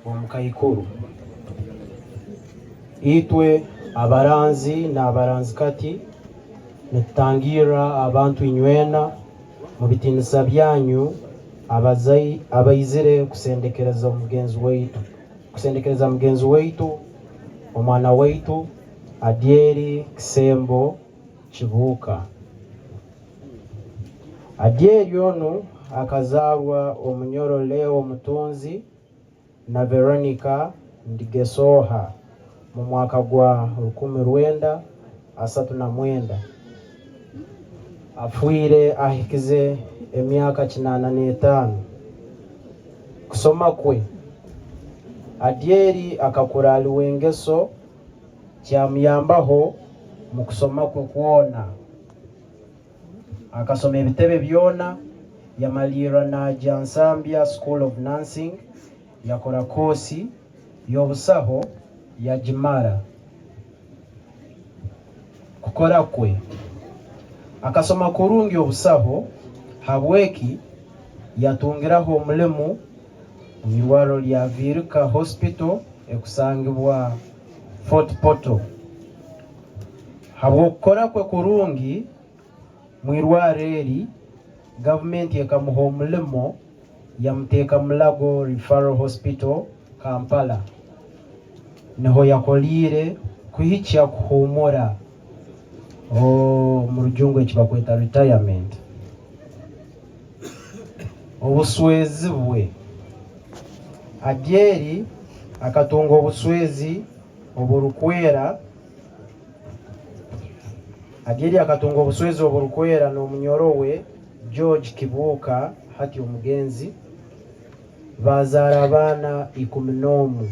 omukaikuru. Itwe abaranzi n'abaranzikati nitutangira abantu inywena mu bitinisa byanyu abaizire kusendekereza mugenzi waitu omwana waitu Adieri Kisembo Kibuuka. Adieri onu akazarwa omunyoro Leo Mutunzi na Veronica Ndigesoha mu mwaka gwa 1939. Afuire ahikize emyaka 85. Kusoma kwe Adieri akakura aliwengeso kyamuyambaho mu kusoma kwe kuona. Akasoma ebitebe byona, yamalira na Jansambia School of Nursing, yakora kosi y'obusaho ya Jimara. Kukora kwe akasoma kurungi obusaho habweki yatungiraho omulemu mu irwaro lya Virka Hospital ekusangibwa Fort Portal. Habwokukora kwe kurungi mu irwaro eri, gavumenti ekamuha omulemo yamuteeka Mulago Referral Hospital Kampala. Niho yakolire kuhikya kuhumura mu rujungu ekibakweta retirement. Obuswezi bwe Adieri akatunga obuswezi oburukwera. Adieri akatunga obuswezi oburukwera n'omunyorowe George Kibuuka hati omugenzi. Bazara abaana 11.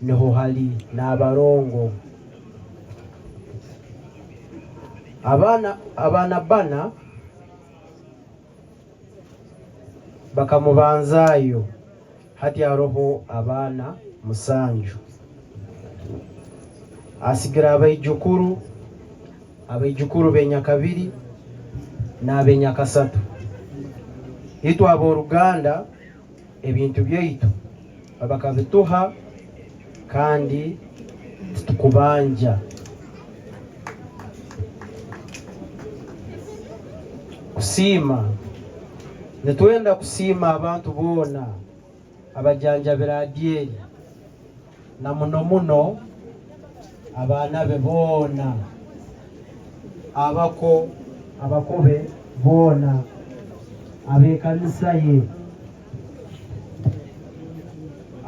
Niho hali n'abarongo. Abana bana bakamubanzayo hati aroho abana 7. Asigira abaijukuru benyakabiri n'abenyakasatu. Itu abooluganda ebintu byaitu babakabituha kandi tukubanja. Kusima netwenda kusima abantu bona abajanjabira Adieri na muno abana be bona abakobe bona abekanisa ye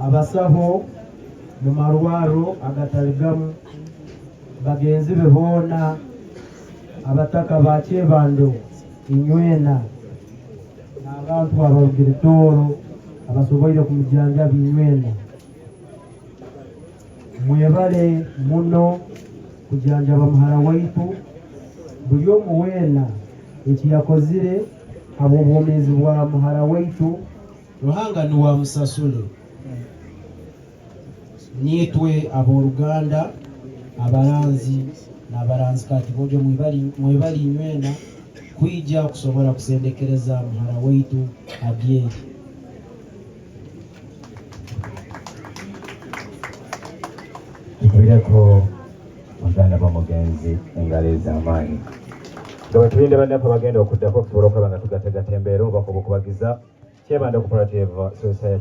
abasaho mu marwaro agataligamu bagenzi be bona abataka bakyebando inywena n'abantu abarugiritoro abasoboire kumujanjabi inywena. Mwebale muno kujanjaba muhara waitu buli omu weena ekiyakozire abo bwomezi bwa muhara waitu Ruhanga niwa musasule. Nitwe abooluganda abaranzi n'abaranzikati bojo mwebali inywena kwijja kusobola kusendekereza muhara waitu Adieri. Ikubireko muganda bamugenzi engale z'amaanyi. Nga tulinde bandapo bagenda okuddako kusobola okulaba nga tugategatembera oba kubagiza kyebanda cooperative society.